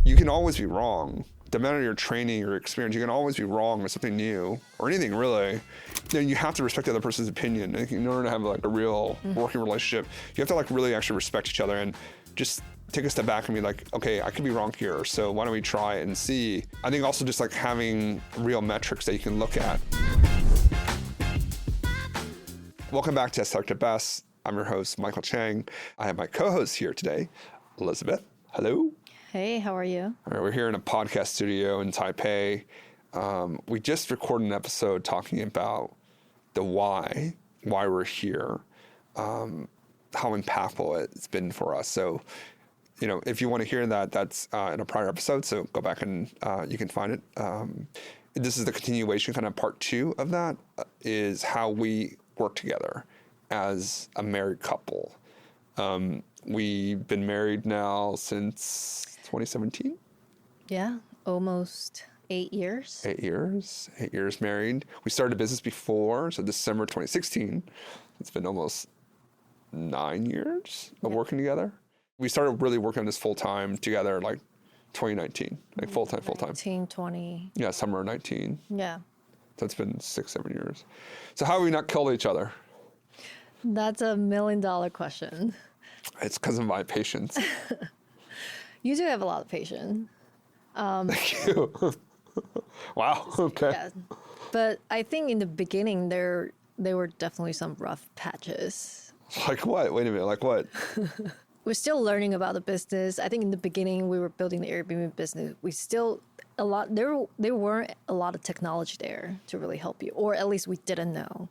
you can always be wrong. No matter your training or experience, you can always be wrong with something new or anything really. Then you have to respect the other person's opinion. In order to have like a real working relationship, you have to like really actually respect each other and just take a step back and be like, okay, I could be wrong here, so why don't we try it and see? I think also just like having real metrics that you can look at. Welcome back to STR Best. I'm your host, Michael Chang. I have my co-host here today, Elizabeth. Hello. Hey, how are you? All right, we're here in a podcast studio in Taipei. We just recorded an episode talking about the why we're here, how impactful it's been for us. So, you know, if you want to hear that, that's in a prior episode. So go back and you can find it. This is the continuation, kind of part 2 of that, is how we work together as a married couple. We've been married now since 2017. Yeah, almost 8 years. 8 years. 8 years married. We started a business before, so December 2016. It's been almost 9 years of working together. We started really working on this full time together like 2019, like full time. 19, 20. Yeah, summer of 19. Yeah. So it's been 6-7 years. So how have we not killed each other? That's $1 million question. It's because of my patience. You do have a lot of patience. Thank you. Wow. Okay. Yeah. But I think in the beginning, there were definitely some rough patches. Like what? Wait a minute. Like what? We're still learning about the business. I think in the beginning, we were building the Airbnb business. There weren't a lot of technology there to really help you, or at least we didn't know.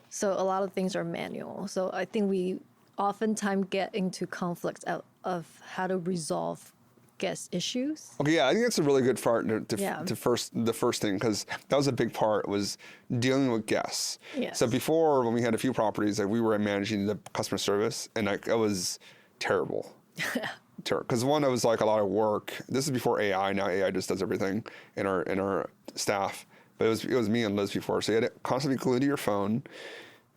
So a lot of things are manual. So I think we oftentimes get into conflicts of how to resolve guest issues. Okay, yeah, I think that's a really good part the first thing, because that was a big part, was dealing with guests. Yes. So before, when we had a few properties, like we were managing the customer service, and like it was terrible. Because one, it was like a lot of work. This is before AI. Now AI just does everything in our staff. But it was me and Liz before. So you had to constantly be glued to your phone.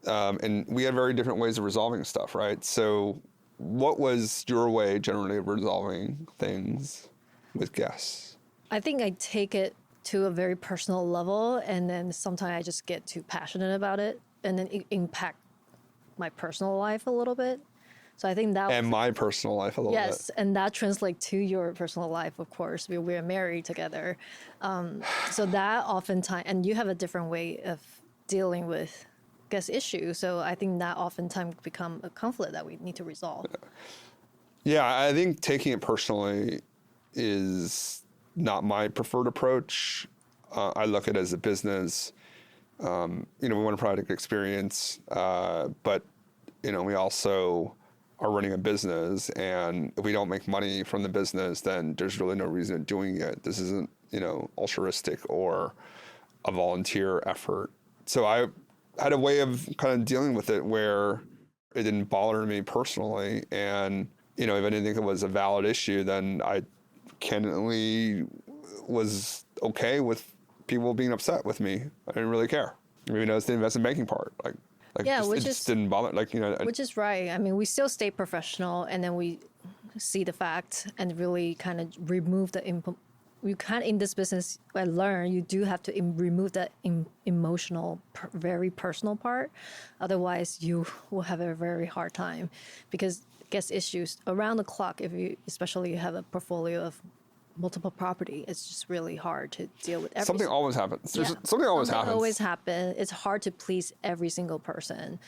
And we had very different ways of resolving stuff, right? So what was your way generally of resolving things with guests? I think I take it to a very personal level, and then sometimes I just get too passionate about it, and then it impact my personal life a little bit. So I think that... And my personal life a little bit. Yes, and that translates to your personal life, of course. We're married together. So that oftentimes... And you have a different way of dealing with guest issues. So I think that oftentimes become a conflict that we need to resolve. Yeah, I think taking it personally is not my preferred approach. I look at it as a business. We want to provide a good experience, but, we also are running a business, and if we don't make money from the business, then there's really no reason in doing it. This isn't, altruistic or a volunteer effort. So I had a way of kind of dealing with it where it didn't bother me personally. And, if I didn't think it was a valid issue, then I candidly was okay with people being upset with me. I didn't really care. Even though it's the investment banking part. It just didn't bother. Which is right. I mean, we still stay professional, and then we see the fact and really kind of remove the you can't, in this business, I learned you do have to remove that emotional, very personal part. Otherwise, you will have a very hard time, because guest issues around the clock, especially you have a portfolio of multiple property, it's just really hard to deal with. Something always happens. Yeah. Something always happens. It's hard to please every single person.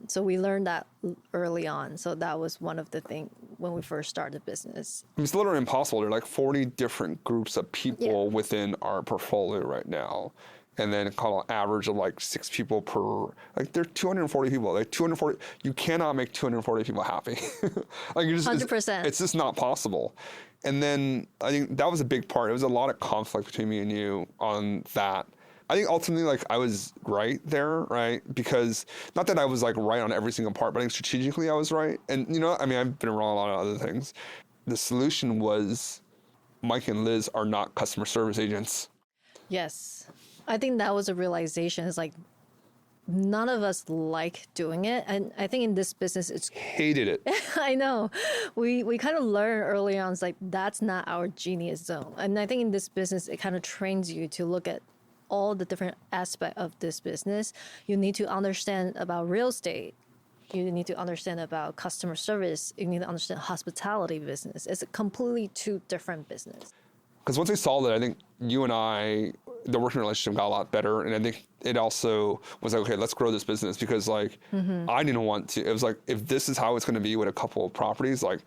So we learned that early on. So that was one of the things when we first started the business. It's literally impossible. There are like 40 different groups of people within our portfolio right now. And then call an average of like 6 people per, there are 240 people. Like 240, you cannot make 240 people happy. 100%. It's just not possible. And then I think that was a big part. It was a lot of conflict between me and you on that. I think ultimately, I was right there, right? Because not that I was right on every single part, but I think strategically I was right. And I've been wrong on a lot of other things. The solution was Mike and Liz are not customer service agents. Yes. I think that was a realization. It's none of us like doing it. And I think in this business, it's Hated it. I know. We kind of learn early on, it's like, that's not our genius zone. And I think in this business, it kind of trains you to look at all the different aspects of this business. You need to understand about real estate. You need to understand about customer service. You need to understand hospitality business. It's a completely two different business. Because once we saw that, I think you and I, the working relationship got a lot better. And I think it also was like, okay, let's grow this business. Because like, I didn't want to, it was like, if this is how it's going to be with a couple of properties, like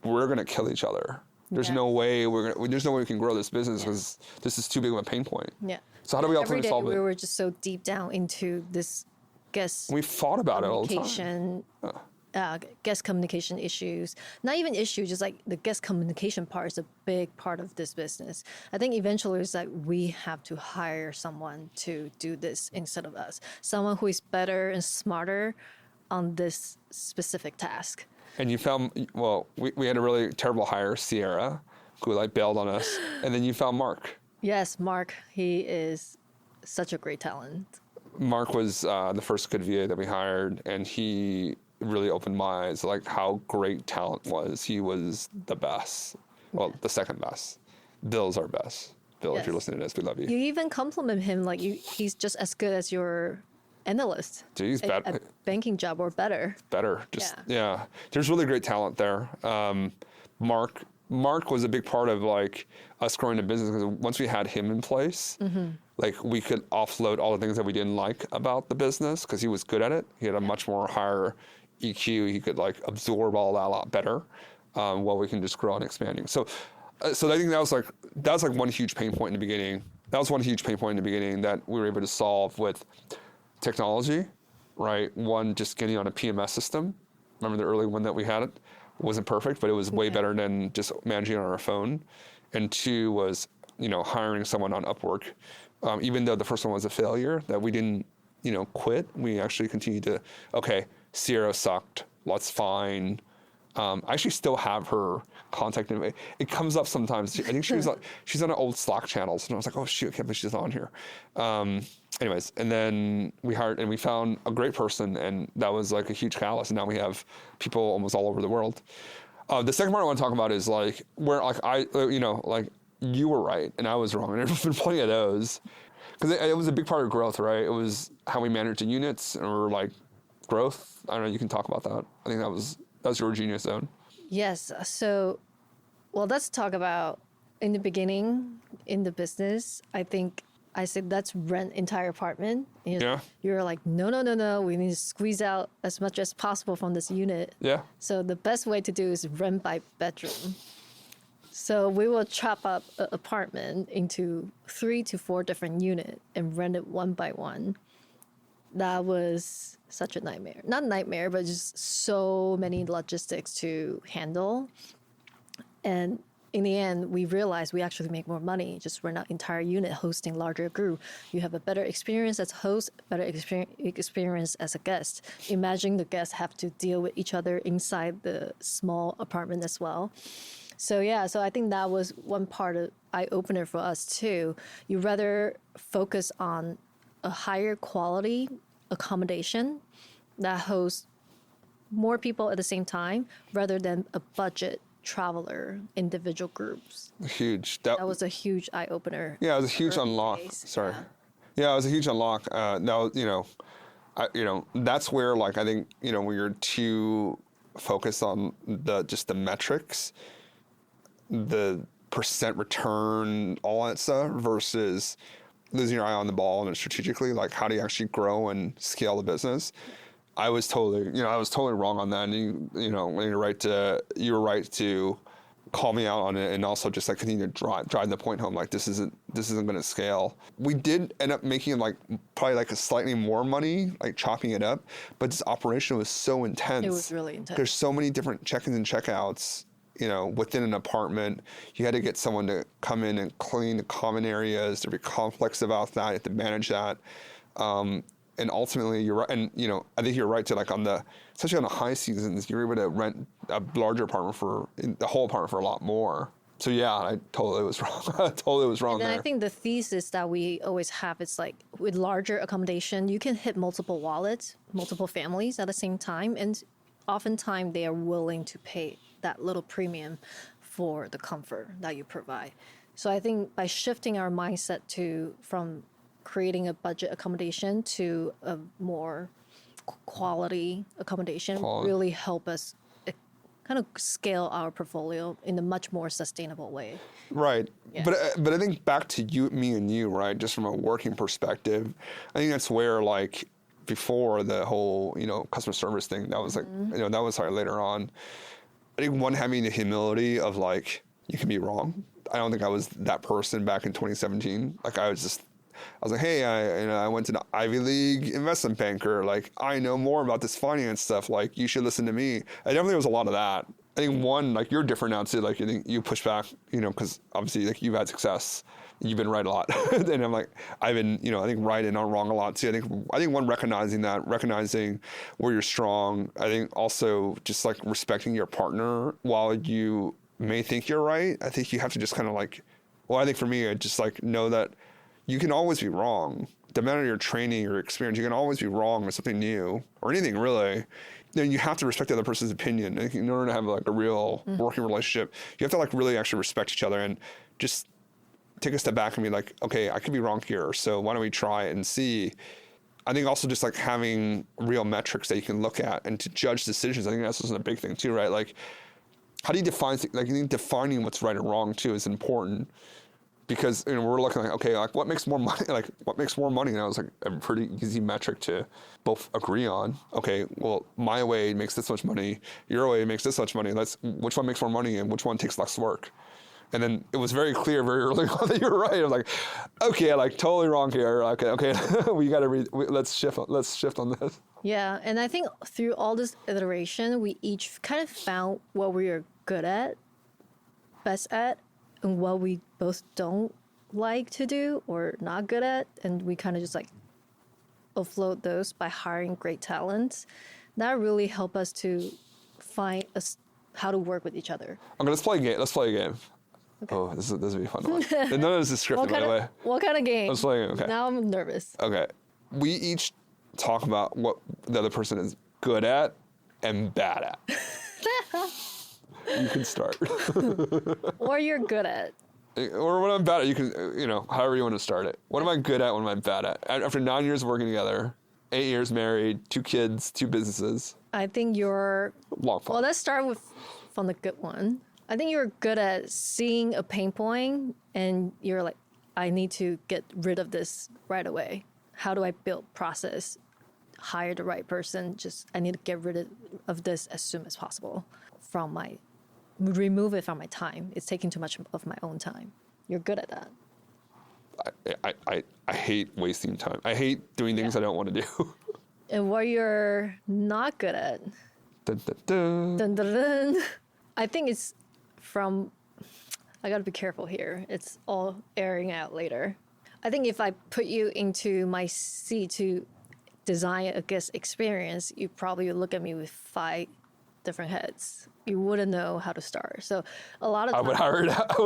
we're going to kill each other. There's no way there's no way we can grow this business because this is too big of a pain point. Yeah. So how do we ultimately solve it? We were just so deep down into this guest We fought about it all the time. Guest communication issues. Not even issues, just like the guest communication part is a big part of this business. I think eventually it's like we have to hire someone to do this instead of us. Someone who is better and smarter on this specific task. And you found, well, we had a really terrible hire, Sierra, who like bailed on us. And then you found Mark. Yes, Mark. He is such a great talent. Mark was the first good VA that we hired, and he really opened my eyes, like how great talent was. He was the best. Well, the second best. Bill's our best. Bill, if you're listening to this, we love you. You even compliment him like he's just as good as your analyst. Dude, he's better. A banking job or better. Better. Just, yeah. There's really great talent there. Mark was a big part of like us growing the business because once we had him in place, like we could offload all the things that we didn't like about the business because he was good at it. He had a much more higher EQ. He could like absorb all that a lot better while we can just grow and expanding. So I think that was like one huge pain point in the beginning. That was one huge pain point in the beginning that we were able to solve with technology, right? One, just getting on a PMS system. Remember the early one that we had? It wasn't perfect, but it was way better than just managing on our phone. And two was, hiring someone on Upwork. Even though the first one was a failure, that we didn't, quit. We actually continued to, okay, Sierra sucked. Let's find. I actually still have her contact info. It comes up sometimes. I think she's on an old Slack channels, and I was like, oh shoot, I can't believe she's on here. Anyways, and then we hired and we found a great person, and that was like a huge catalyst. And now we have people almost all over the world. The second part I want to talk about is like where like you were right and I was wrong, and there's been plenty of those because it was a big part of growth, right? It was how we managed the units or like growth. I don't know. You can talk about that. I think that's your genius zone. Yes. So, well, let's talk about in the beginning in the business. I think I said, let's rent entire apartment. You're like, no. We need to squeeze out as much as possible from this unit. Yeah. So the best way to do is rent by bedroom. So we will chop up an apartment into 3 to 4 different units and rent it one by one. That was such a nightmare. Not nightmare, but just so many logistics to handle. And in the end, we realized we actually make more money just rent out entire unit hosting larger group. You have a better experience as host, better experience as a guest. Imagine the guests have to deal with each other inside the small apartment as well. So I think that was one part of eye-opener for us too. You rather focus on a higher quality accommodation that hosts more people at the same time rather than a budget traveler individual groups. Huge. That was a huge eye-opener. Yeah, it was a huge unlock. Sorry. Yeah, it was a huge unlock. Now, that's where like I think, when you're too focused on the metrics, the percent return, all that stuff versus losing your eye on the ball and strategically, like how do you actually grow and scale the business? I was totally wrong on that. And you were right to call me out on it, and also just like continue to drive the point home. Like this isn't going to scale. We did end up making like probably like a slightly more money, like chopping it up, but this operation was so intense. It was really intense. There's so many different check-ins and check-outs. Within an apartment, you had to get someone to come in and clean the common areas. There'd be complex about that. You have to manage that. And ultimately, you're right. And, I think you're right to like especially on the high seasons, you're able to rent a larger apartment the whole apartment for a lot more. So yeah, I totally was wrong. I totally was wrong And there. I think the thesis that we always have is like with larger accommodation, you can hit multiple wallets, multiple families at the same time, and oftentimes they are willing to pay that little premium for the comfort that you provide. So I think by shifting our mindset from creating a budget accommodation to a more quality accommodation really help us kind of scale our portfolio in a much more sustainable way. Right. Yeah. But I think back to me and you, right? Just from a working perspective, I think that's where like before the whole, customer service thing, that was like, that was like later on. I think one, having the humility of like, you can be wrong. I don't think I was that person back in 2017. Like I was like, hey, I went to the Ivy League investment banker. Like, I know more about this finance stuff. Like, you should listen to me. I definitely was a lot of that. I think one, like, you're different now too. Like, I think you push back, because obviously, like, you've had success. You've been right a lot. And I'm like, I've been, I think right and not wrong a lot too. I think one, recognizing where you're strong. I think also just like respecting your partner while you may think you're right. I think you have to just kind of like, I think for me, I just like know that you can always be wrong. No matter your training or experience, you can always be wrong with something new or anything really. Then you have to respect the other person's opinion. In order to have like a real working relationship, you have to like really actually respect each other and just take a step back and be like, okay, I could be wrong here. So why don't we try it and see? I think also just like having real metrics that you can look at and to judge decisions. I think that's just a big thing too, right? Like, how do you define, like, I think defining what's right and wrong too is important. Because we're looking like, okay, like what makes more money? Like what makes more money? And that was like a pretty easy metric to both agree on. Okay, well, my way makes this much money. Your way makes this much money. Which one makes more money and which one takes less work? And then it was very clear very early on that you're right. I was like, okay, like totally wrong here. Okay, we got to let's shift on this. Yeah, and I think through all this iteration, we each kind of found what we are good at, best at, and what we both don't like to do or not good at, and we kind of just like offload those by hiring great talents. That really helped us to find how to work with each other. Okay, let's play a game. Okay. Oh, this will be fun. None of this is scripted, by the way. What kind of game? Let's play a game. Okay. Now I'm nervous. Okay. We each talk about what the other person is good at and bad at. You can start. Or you're good at. Or what I'm bad at. You can, however you want to start it. What am I good at? What am I bad at? After 9 years of working together, 8 years married, 2 kids, 2 businesses. I think you're... Long fun. Well, let's start from the good one. I think you're good at seeing a pain point and you're like, I need to get rid of this right away. How do I build process, hire the right person? I need to get rid of this as soon as possible remove it from my time. It's taking too much of my own time. You're good at that. I hate wasting time. I hate doing things I don't want to do. And what you're not good at. Dun, dun, dun. Dun, dun, dun. I think it's I got to be careful here. It's all airing out later. I think if I put you into my seat to design a guest experience, you probably would look at me with 5 different heads. You wouldn't know how to start. So a lot of times, I would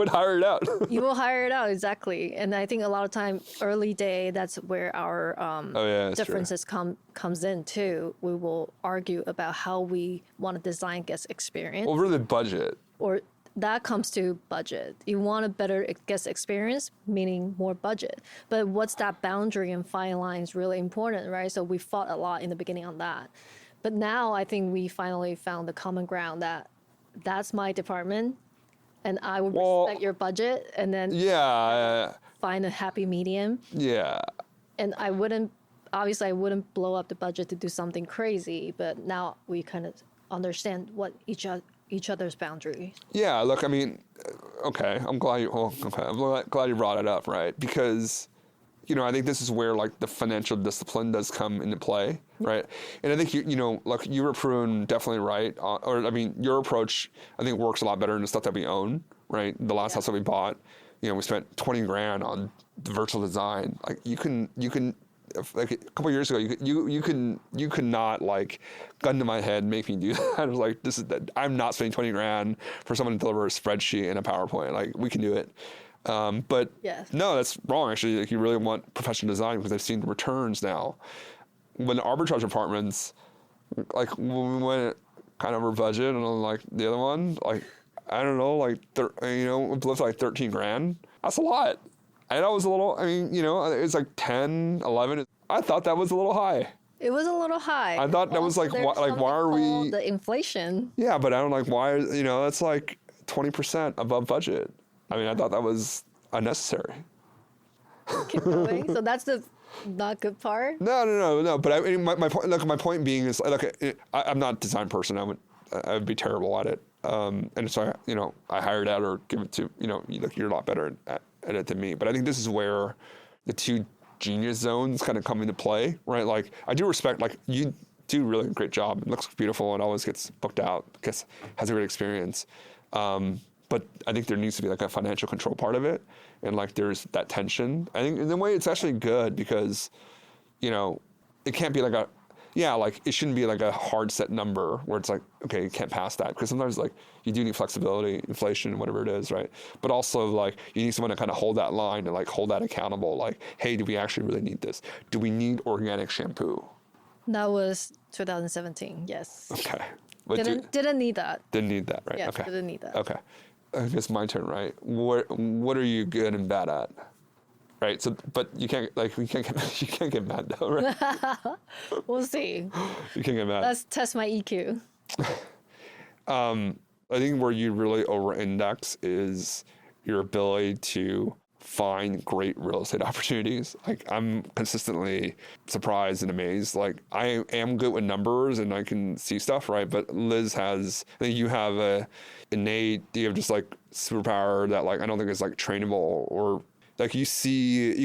hire it out. You will hire it out, exactly. And I think a lot of time, early day, that's where our differences comes in too. We will argue about how we want to design guest experience. Over the budget. Or that comes to budget. You want a better guest experience, meaning more budget. But what's that boundary and fine line is really important, right? So we fought a lot in the beginning on that. But now I think we finally found the common ground that's my department and I would respect your budget and then find a happy medium. Yeah. And I wouldn't blow up the budget to do something crazy, but now we kind of understand what each other's boundary. Yeah, look, I mean, okay, I'm glad you brought it up, right? Because I think this is where like the financial discipline does come into play, right? And I think like you were proven definitely right. Your approach I think works a lot better in the stuff that we own, right? The last house that we bought, we spent $20,000 on the virtual design. Like you can like a couple years ago, you could not like gun to my head make me do that. I was like, I'm not spending 20 grand for someone to deliver a spreadsheet and a PowerPoint. Like we can do it. But Yes. no, that's wrong. Actually, like you really want professional design because I've seen the returns now. When the arbitrage apartments, like when we went kind of over budget and on like the other one, like I don't know, like it left like 13 grand. That's a lot. I know it was a little. I mean, it's like 10, 11. I thought that was a little high. It was a little high. I thought that was like why are we? The inflation. Yeah, but I don't like why. That's like 20% above budget. I mean, I thought that was unnecessary. Keep going. So that's the not good part. No. But I mean, my point. Look, my point being is, look, I'm not a design person. I would be terrible at it. And so I hired out or give it to look, you're a lot better at it than me. But I think this is where the two genius zones kind of come into play, right? Like I do respect, like you do really a great job. It looks beautiful and always gets booked out because has a great experience. But I think there needs to be like a financial control part of it. And like there's that tension. I think in a way it's actually good because, it can't be like like it shouldn't be like a hard set number where it's like, okay, you can't pass that. Because sometimes like you do need flexibility, inflation, whatever it is, right? But also like you need someone to kind of hold that line and like hold that accountable. Like, hey, do we actually really need this? Do we need organic shampoo? That was 2017, yes. Okay. But didn't need that. Didn't need that, right? Yes, okay. Didn't need that. Okay. I guess my turn, right? What are you good and bad at? Right. So, but you can't get mad though, right? We'll see. You can't get mad. Let's test my EQ. I think where you really over-index is your ability to find great real estate opportunities. Like I'm consistently surprised and amazed. Like I am good with numbers and I can see stuff, right? But I think you have you have just like superpower that like I don't think is like trainable or like you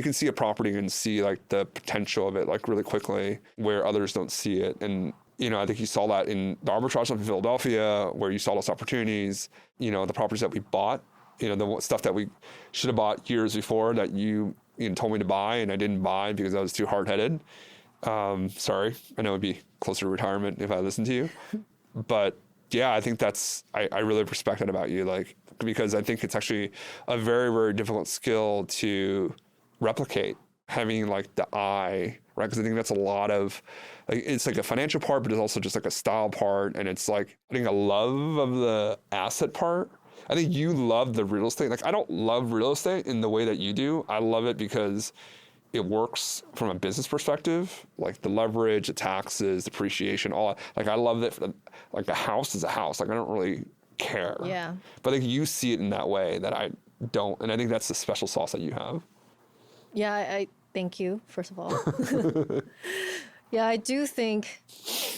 can see a property and see like the potential of it like really quickly where others don't see it. And I think you saw that in the arbitrage in Philadelphia where you saw those opportunities, the properties that we bought, the stuff that we should have bought years before that you told me to buy and I didn't buy because I was too hard-headed. Sorry. I know it'd be closer to retirement if I listened to you. But yeah, I think I really respect that about you. Like, because I think it's actually a very, very difficult skill to replicate, having like the eye, right? Because I think that's a lot of, like, it's like a financial part, but it's also just like a style part. And it's like, I think a love of the asset part. I think you love the real estate. Like, I don't love real estate in the way that you do. I love it because it works from a business perspective, like the leverage, the taxes, depreciation, all that. Like, I love that. Like, a house is a house. Like, I don't really care. Yeah. But like, you see it in that way that I don't. And I think that's the special sauce that you have. Yeah, I thank you, first of all. Yeah, I do think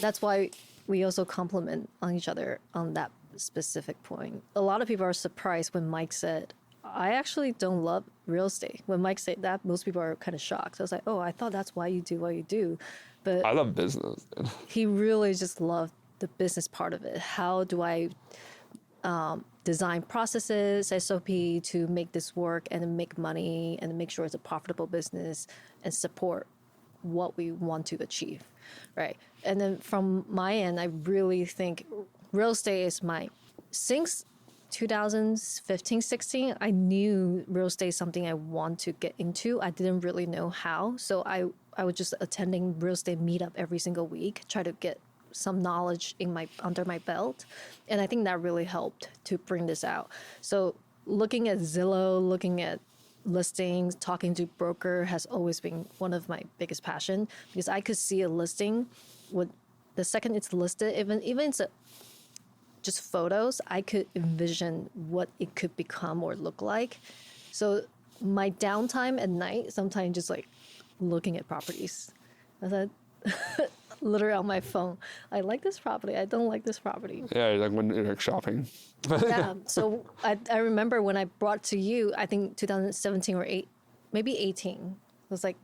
that's why we also compliment on each other on that specific point. A lot of people are surprised when Mike said, I actually don't love real estate. When Mike said that, most people are kind of shocked. I was like, oh, I thought that's why you do what you do. But I love business. He really just loved the business part of it. How do I design processes, SOP to make this work and make money and make sure it's a profitable business and support what we want to achieve, right? And then from my end, I really think real estate is since 2015, 16, I knew real estate is something I want to get into. I didn't really know how. So I was just attending real estate meetup every single week, try to get some knowledge under my belt. And I think that really helped to bring this out. So looking at Zillow, looking at listings, talking to broker has always been one of my biggest passion, because I could see a listing the second it's listed, even it's just photos, I could envision what it could become or look like. So my downtime at night, sometimes just like looking at properties. I said, literally on my phone, I like this property, I don't like this property. Yeah, like when you're like shopping. Yeah, so I remember when I brought to you, I think 2017 or maybe 18, I was like,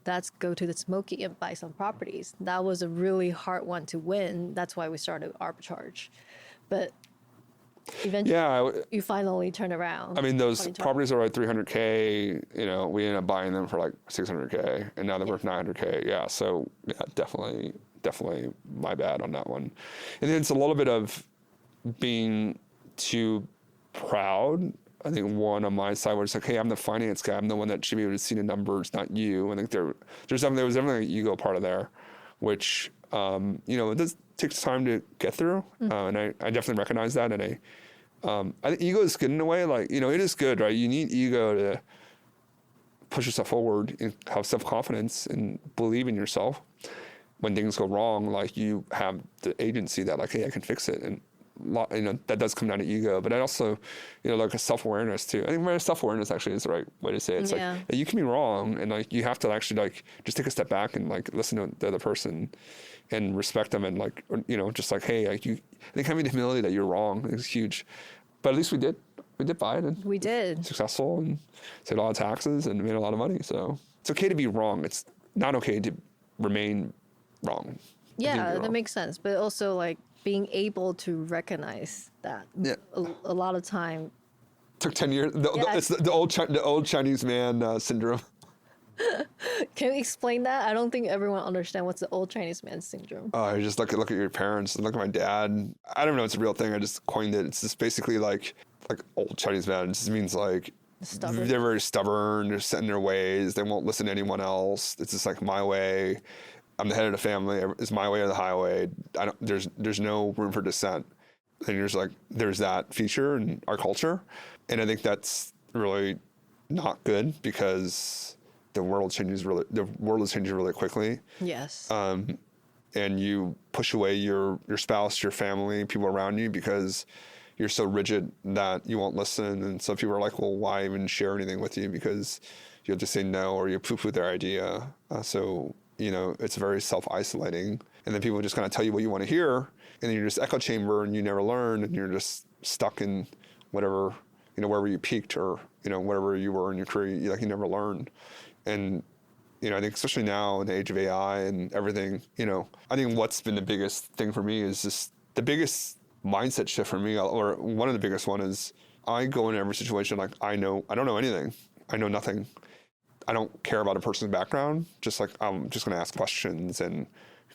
let's go to the Smoky and buy some properties. That was a really hard one to win. That's why we started arbitrage. But eventually Yeah. you finally turn around. I mean, those 2020. properties are like 300K, we ended up buying them for like 600K, and now they're worth 900K. Yeah. So yeah, definitely my bad on that one. And then it's a little bit of being too proud. I think one on my side where it's like, hey, I'm the finance guy. I'm the one that should be able to see the numbers, not you. I think there was definitely an ego part of there, which, it does take time to get through. And I definitely recognize that. And I think ego is good in a way. Like, it is good, right? You need ego to push yourself forward and have self-confidence and believe in yourself. When things go wrong, like, you have the agency that, like, hey, I can fix it. And that does come down to ego, but I also, like a self-awareness too. I think self-awareness actually is the right way to say it. It's like, you can be wrong, and like, you have to actually like just take a step back and like listen to the other person and respect them, and like, just like, hey, like, I think having the humility that you're wrong is huge. But at least we did buy it, and we did successful, and saved a lot of taxes and made a lot of money. So it's okay to be wrong. It's not okay to remain wrong. Yeah, that makes sense. But also like being able to recognize that a lot of time took 10 years. It's the old Chinese man syndrome. Can you explain that? I don't think everyone understands what's the old Chinese man syndrome. Oh, you just look at your parents, look at my dad. I don't know, it's a real thing. I just coined it. It's just basically like old Chinese man. It just means like they're very stubborn. They're set in their ways. They won't listen to anyone else. It's just like my way. I'm the head of the family. It's my way or the highway. There's no room for dissent. And there's that feature in our culture. And I think that's really not good, because the world is changing really quickly. Yes. And you push away your spouse, your family, people around you, because you're so rigid that you won't listen. And so people are like, well, why even share anything with you? Because you have to say no, or you poo-poo their idea. It's very self-isolating. And then people just kind of tell you what you want to hear, and then you're just echo chamber, and you never learn, and you're just stuck in whatever, wherever you peaked, or, wherever you were in your career, you never learned. And, I think especially now in the age of AI and everything, I think what's been the biggest thing for me is just the biggest mindset shift for me, or one of the biggest one, is I go in every situation like I don't know anything. I know nothing. I don't care about a person's background. Just like, I'm just going to ask questions and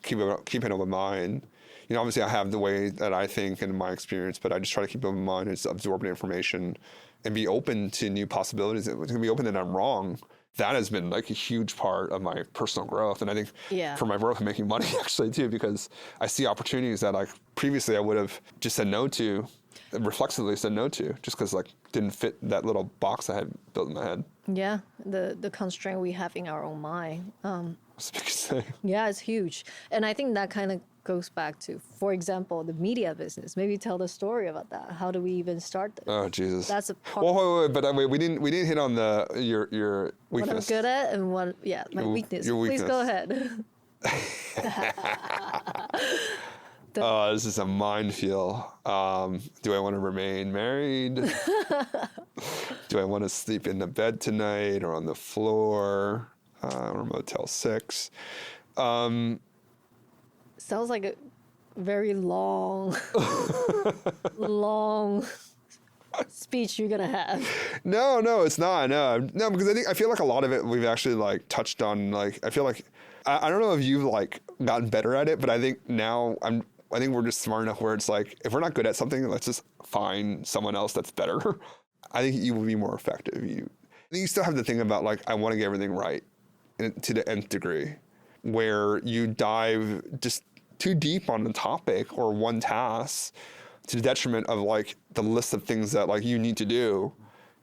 keep an open mind. Obviously I have the way that I think and my experience, but I just try to keep an open mind and just absorb the information and be open to new possibilities. It's going to be open that I'm wrong. That has been like a huge part of my personal growth. And I think for my growth, I'm making money actually too, because I see opportunities that like previously I would have just said no to, reflexively said no to, just because like didn't fit that little box I had built in my head. Yeah, the constraint we have in our own mind. That's the biggest thing. Yeah, it's huge. And I think that kind of goes back to, for example, the media business. Maybe tell the story about that. How do we even start this? Oh, Jesus. That's a part. Wait, but we didn't hit on your weakness. What I'm good at and my weakness. Your weakness. Please go ahead. This is a minefield. Do I want to remain married? Do I want to sleep in the bed tonight or on the floor or Motel 6? Sounds like a very long speech you're gonna have. No, it's not. No, because I feel like a lot of it we've actually like touched on. Like I feel like I don't know if you've like gotten better at it, but I think now I think we're just smart enough where it's like, if we're not good at something, let's just find someone else that's better. I think you will be more effective. You still have the thing about like, I want to get everything right to the nth degree, where you dive just too deep on the topic or one task to the detriment of like the list of things that like you need to do.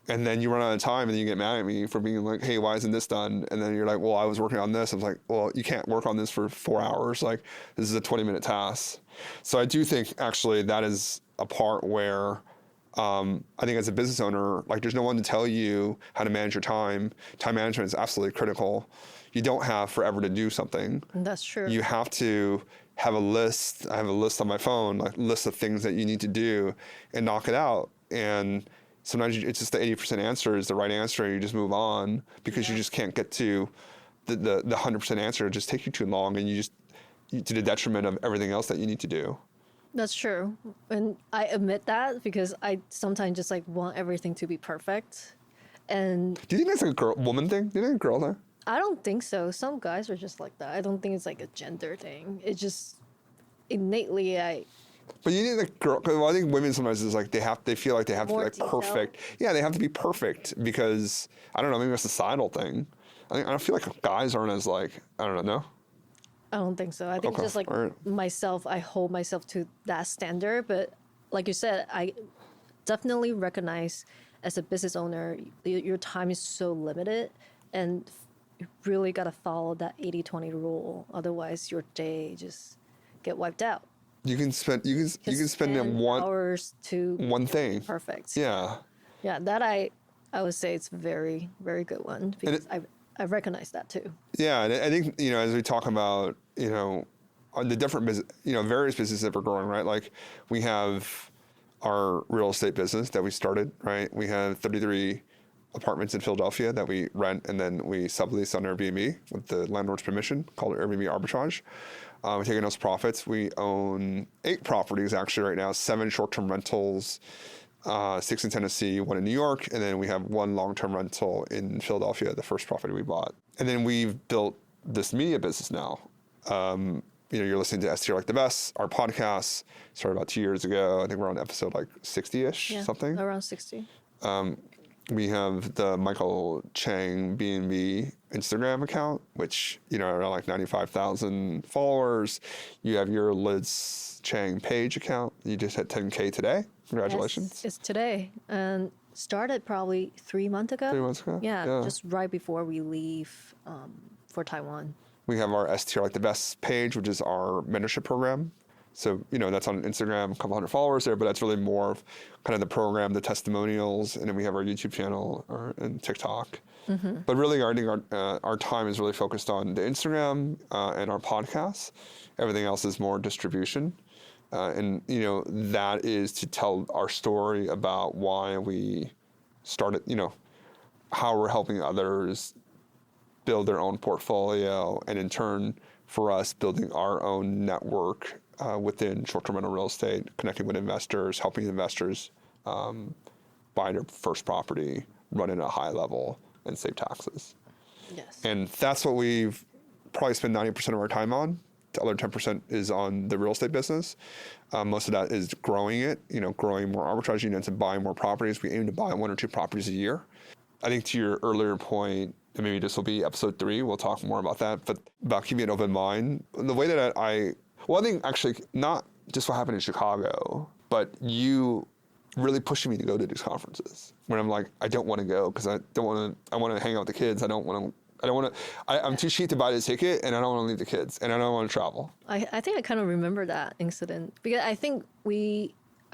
And then you run out of time, and then you get mad at me for being like, hey, why isn't this done? And then you're like, well, I was working on this. I was like, well, you can't work on this for 4 hours. Like, this is a 20-minute task. So I do think actually that is a part where I think as a business owner, like there's no one to tell you how to manage your time. Time management is absolutely critical. You don't have forever to do something. That's true. You have to have a list. I have a list on my phone, like list of things that you need to do and knock it out. And sometimes it's just the 80% answer is the right answer, and you just move on because you just can't get to the 100% answer. It just takes you too long, and you to the detriment of everything else that you need to do. That's true. And I admit that because I sometimes just like want everything to be perfect. And Do you think that's a woman thing? Do you think a girl thing? I don't think so. Some guys are just like that. I don't think it's like a gender thing. It's just innately But you need the girl. Cause, I think women sometimes is like they feel like they have to be More like detail. perfect. Yeah, they have to be perfect because I don't know. Maybe it's a societal thing. I don't feel like guys aren't as like I don't know. No. I don't think so. I think Okay, just like all right. myself, I hold myself to that standard. But like you said, I definitely recognize as a business owner, your time is so limited and you really got to follow that 80-20 rule. Otherwise, your day just get wiped out. You can spend you can spend in one hours to thing. perfect. Yeah. Yeah, that I would say it's very, very good one because I recognize that too. Yeah, and I think as we talk about on the different various businesses that we're growing, right? Like we have our real estate business that we started, right? We have 33 apartments in Philadelphia that we rent and then we sublease on Airbnb with the landlord's permission, called Airbnb arbitrage. We're taking those profits. We own 8 properties actually right now, 7 short-term rentals, 6 in Tennessee, 1 in New York, and then we have 1 long-term rental in Philadelphia, the first property we bought. And then we've built this media business now. You're listening to STR Like the Best, our podcast started about 2 years ago. I think we're on episode like 60-ish, something. Around 60. We have the Michael Chang B&B Instagram account, which, around like 95,000 followers. You have your Liz Chang page account. You just hit 10K today. Congratulations. Yes, it's today. And started probably 3 months ago. 3 months ago? Yeah, just right before we leave for Taiwan. We have our STR Like the Best page, which is our mentorship program. So, that's on Instagram, a couple hundred followers there, but that's really more of kind of the program, the testimonials, and then we have our YouTube channel and TikTok. Mm-hmm. But really, I think our time is really focused on the Instagram and our podcasts. Everything else is more distribution. And that is to tell our story about why we started, how we're helping others build their own portfolio, and in turn, for us, building our own network within short-term rental real estate, connecting with investors, helping investors buy their first property, run it at a high level, and save taxes. Yes. And that's what we've probably spent 90% of our time on. The other 10% is on the real estate business. Most of that is growing it, growing more arbitrage units and buying more properties. We aim to buy 1 or 2 properties a year. I think to your earlier point, and maybe this will be episode 3, we'll talk more about that, but about keeping an open mind. The way that I think actually not just what happened in Chicago, but you really pushing me to go to these conferences when I'm like, I don't want to go because I want to hang out with the kids. I'm too cheap to buy the ticket and I don't want to leave the kids and I don't want to travel. I think I kind of remember that incident because I think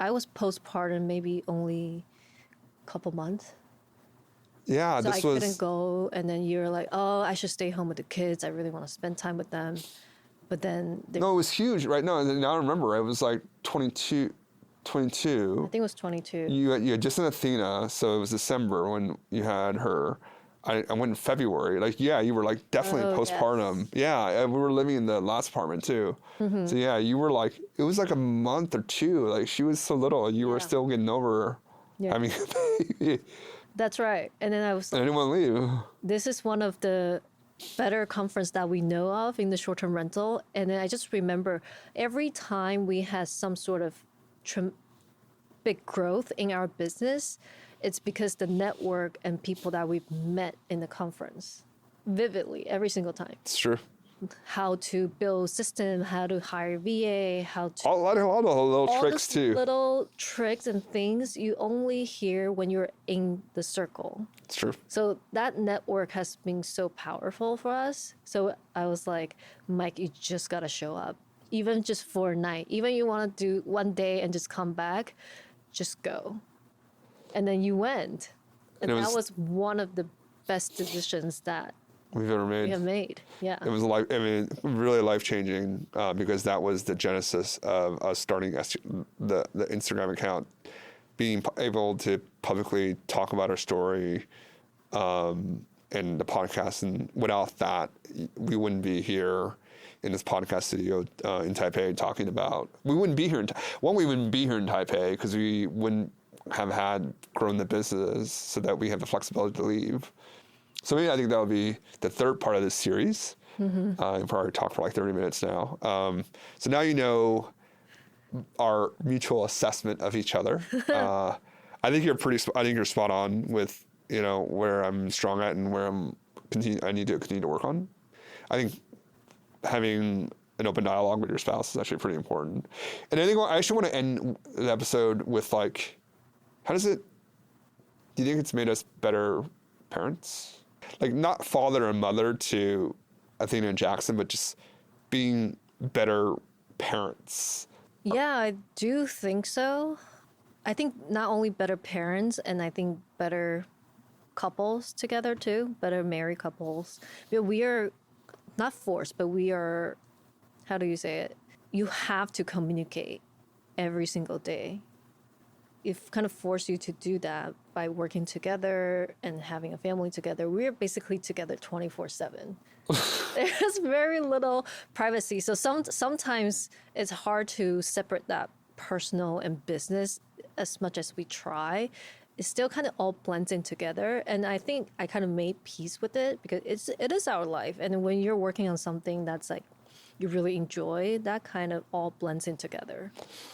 I was postpartum maybe only a couple months. Yeah, so I couldn't go, and then you're like, oh, I should stay home with the kids. I really want to spend time with them. But then... No, it was huge, right? No, now I remember. It was like 22. I think it was 22. You had just in Athena, so it was December when you had her. I went in February. Like, yeah, you were like definitely postpartum. Yes. Yeah, and we were living in the last apartment too. Mm-hmm. So yeah, you were like, it was like a month or 2. Like she was so little, you were still getting over having a baby. That's right. And then I was like, I didn't want to leave. This is one of the better conference that we know of in the short-term rental. And then I just remember every time we had some sort of big growth in our business, it's because the network and people that we've met in the conference vividly every single time. It's true. How to build system, how to hire VA, how to... All the little tricks too. Little tricks and things you only hear when you're in the circle. It's true. So that network has been so powerful for us. So I was like, Mike, you just got to show up. Even just for a night. Even you want to do one day and just come back, just go. And then you went. And that was one of the best decisions that we've ever made. We have made, yeah. It was really life-changing because that was the genesis of us starting the Instagram account, being able to publicly talk about our story and the podcast. And without that, we wouldn't be here. in his podcast studio in Taipei talking about, we wouldn't be here we wouldn't be here in Taipei because we wouldn't have had grown the business so that we have the flexibility to leave. So maybe I think that would be the third part of this series. We've already talked for like 30 minutes now. So now you know our mutual assessment of each other. I think you're spot on with, you know, where I'm strong at and where I need to continue to work on. I think having an open dialogue with your spouse is actually pretty important. And I think I actually want to end the episode with like, do you think it's made us better parents? Like not father and mother to Athena and Jackson, but just being better parents. Yeah, I do think so. I think not only better parents, and I think better couples together too, better married couples. But we are not forced, but we are, how do you say it? You have to communicate every single day. It kind of force you to do that by working together and having a family together. We're basically together 24/7. There's very little privacy. So sometimes it's hard to separate that personal and business as much as we try. It still kind of all blends in together. And I think I kind of made peace with it because it is our life. And when you're working on something that's like you really enjoy, that kind of all blends in together.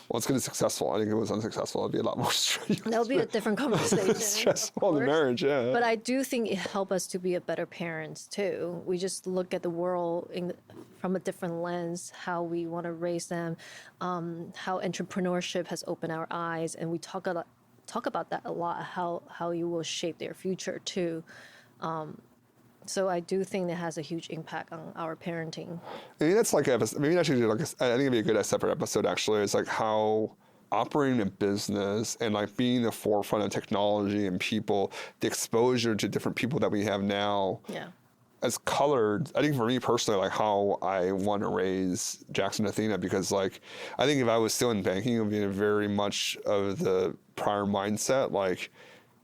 Well, it's going to be successful. I think if it was unsuccessful, it'd be a lot more stressful. That'll be a different conversation. Stressful in the marriage, yeah. But I do think it helped us to be a better parents too. We just look at the world from a different lens, how we want to raise them, how entrepreneurship has opened our eyes, and we talk about that a lot, how you will shape their future too. So I do think it has a huge impact on our parenting. Maybe that's like maybe I should do I think it'd be a good separate episode actually. It's like how operating a business and like being the forefront of technology and people, the exposure to different people that we have now. Yeah. As colored, I think for me personally, like how I want to raise Jackson and Athena, because like I think if I was still in banking, it would be very much of the prior mindset, like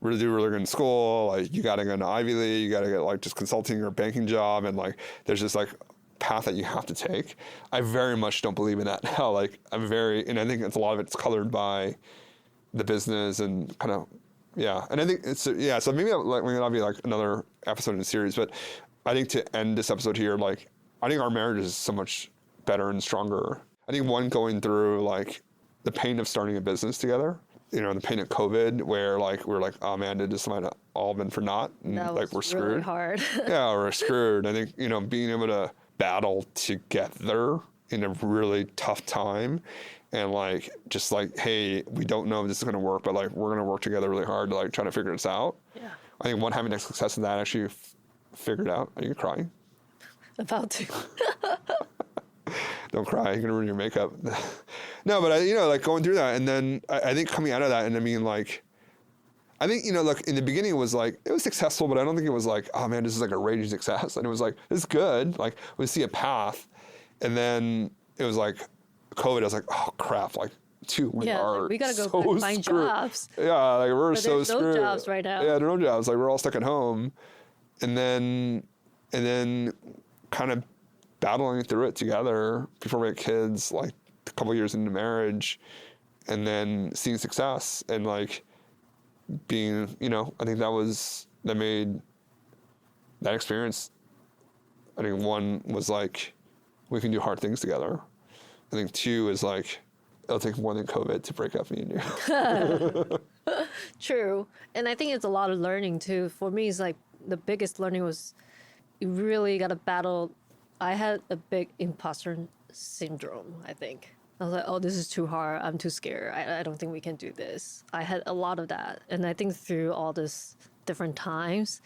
really do really good in school, like you got to go to Ivy League, you got to get like just consulting or banking job, and like there's just like path that you have to take. I very much don't believe in that now. Like and I think it's a lot of it's colored by the business and kind of and I think it's so maybe that'll be like another episode in the series, but. I think to end this episode here, like, I think our marriage is so much better and stronger. I think going through like the pain of starting a business together, you know, the pain of COVID, where like we're like, oh man, this might have all been for naught, and that like we're screwed. Really hard. Yeah, we're screwed. I think being able to battle together in a really tough time, and like just like, hey, we don't know if this is gonna work, but like we're gonna work together really hard to like try to figure this out. Yeah. I think having the success in that actually. Figured out. Are you crying? About to. Don't cry. You're gonna ruin your makeup. No, but like going through that, and then I think coming out of that, and I mean, like, I think look, in the beginning it was successful, but I don't think it was like, oh man, this is like a raging success. And it was like, this is good. Like we see a path, and then it was like COVID. I was like, oh crap, like. We gotta go find jobs. Yeah, like we're but so screwed. There's no jobs right now. Yeah, there are no jobs. Like we're all stuck at home. And then kind of battling through it together before we had kids, like a couple years into marriage, and then seeing success and like being, I think that made that experience. I think one was like, we can do hard things together. I think two is like, it'll take more than COVID to break up me and you. True. And I think it's a lot of learning too. For me, it's like, the biggest learning was you really got to battle. I had a big imposter syndrome, I think. I was like, oh, this is too hard. I'm too scared. I don't think we can do this. I had a lot of that. And I think through all this different times,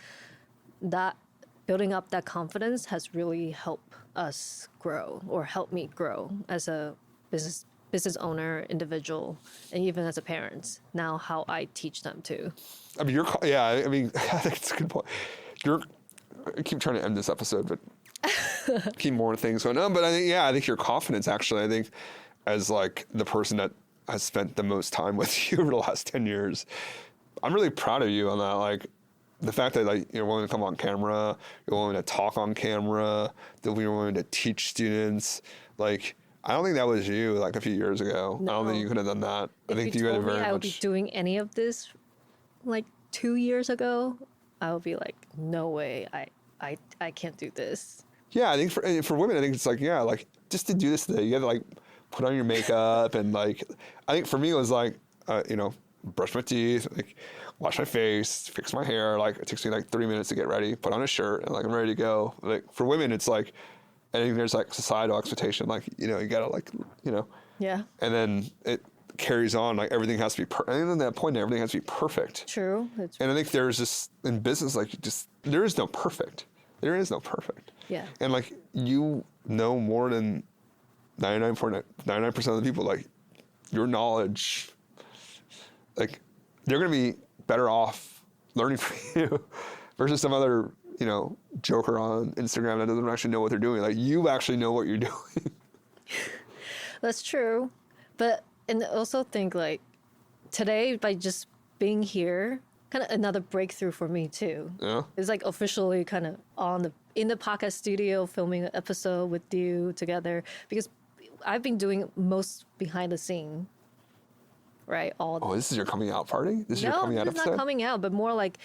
that building up that confidence has really helped us grow, or helped me grow as a business owner, individual, and even as a parent. Now how I teach them too. I mean, I think it's a good point. I keep trying to end this episode, but keep more things going on. But I think your confidence, actually, I think as like the person that has spent the most time with you over the last 10 years, I'm really proud of you on that. Like the fact that like you're willing to come on camera, you're willing to talk on camera, that you're willing to teach students, like I don't think that was you like a few years ago. No. I don't think you could have done that. I think you you had told me very I would much. be doing any of this like 2 years ago, I would be like, no way, I can't do this. Yeah, I think for women, I think it's like, yeah, like just to do this today, you have to like put on your makeup and like, I think for me it was like, you know, brush my teeth, like wash my face, fix my hair. Like it takes me like 3 minutes to get ready, put on a shirt, and like I'm ready to go. Like for women, it's like, I think there's like societal expectation, like, you know, you gotta like, you know, Yeah. and then it carries on, like everything has to be, I think at that point, everything has to be perfect. True. It's, And I think there's just, in business, like there is no perfect. There is no perfect. yeah. And like you know more than 99% of the people, like your knowledge, like they're going to be better off learning from you versus some other, you know, joker on Instagram that doesn't actually know what they're doing. Like you actually know what you're doing. That's true. But, and I also think like today, by just being here, kind of another breakthrough for me too. Yeah. It's like officially kind of in the podcast studio filming an episode with you together, because I've been doing most behind the scene, right? Oh, this is your coming out party? This is your coming out it's episode? not coming out, but more like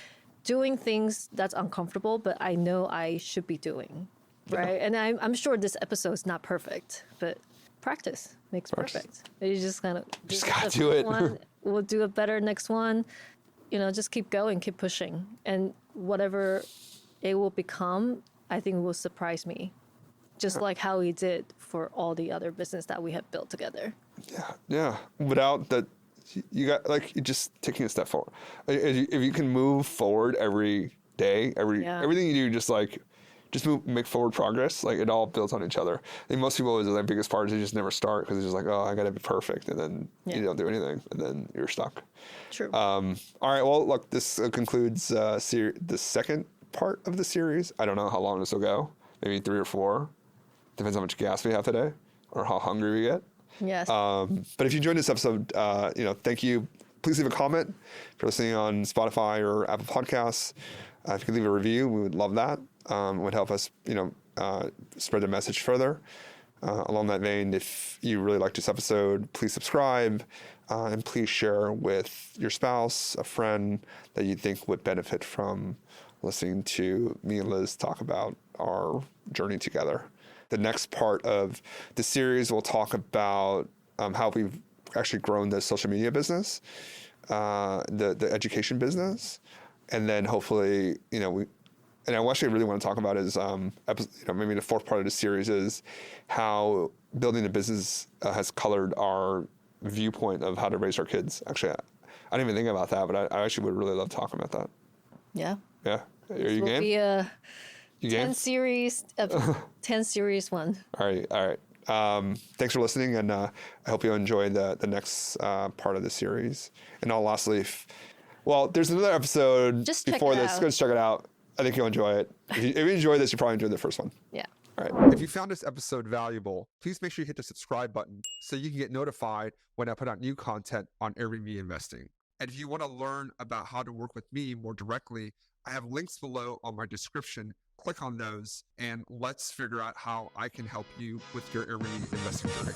doing things that's uncomfortable, but I know I should be doing, right? And I'm sure this episode is not perfect, but practice makes perfect. You just kind of Just gotta do it. We'll do it better next one. You know, just keep going, keep pushing, and whatever it will become, I think it will surprise me, just like how we did for all the other business that we have built together. Yeah. Without that, you got like you're just taking a step forward. If you can move forward every day, everything you do, just make forward progress. Like it all builds on each other. I think most people, their biggest part is they just never start because it's just like, oh, I got to be perfect, and then you don't do anything, and then you're stuck. True. All right. Well, look, this concludes the second part of the series. I don't know how long this will go. Maybe 3 or 4. Depends how much gas we have today or how hungry we get. Yes. But if you enjoyed this episode, you know, thank you. Please leave a comment if you're listening on Spotify or Apple Podcasts. If you could leave a review, we would love that. It would help us, you know, spread the message further. Along that vein, if you really liked this episode, please subscribe and please share with your spouse, a friend that you think would benefit from listening to me and Liz talk about our journey together. The next part of the series, we'll talk about how we've actually grown the social media business, the education business, and then hopefully, you know, and I actually really want to talk about is, you know, maybe the fourth part of the series is how building a business has colored our viewpoint of how to raise our kids. Actually, I didn't even think about that, but I actually would really love talking about that. Yeah. Yeah. Are you game? Be a You 10 game? series, 10 series one. All right. Thanks for listening, and I hope you enjoy the next part of the series. And now, lastly, there's another episode Just check before it this. out. Go check it out. I think you'll enjoy it. If you enjoy this, you probably enjoyed the first one. Yeah. All right. If you found this episode valuable, please make sure you hit the subscribe button so you can get notified when I put out new content on Every Me Investing. And if you want to learn about how to work with me more directly, I have links below on my description. Click on those and let's figure out how I can help you with your Every Me Investing journey.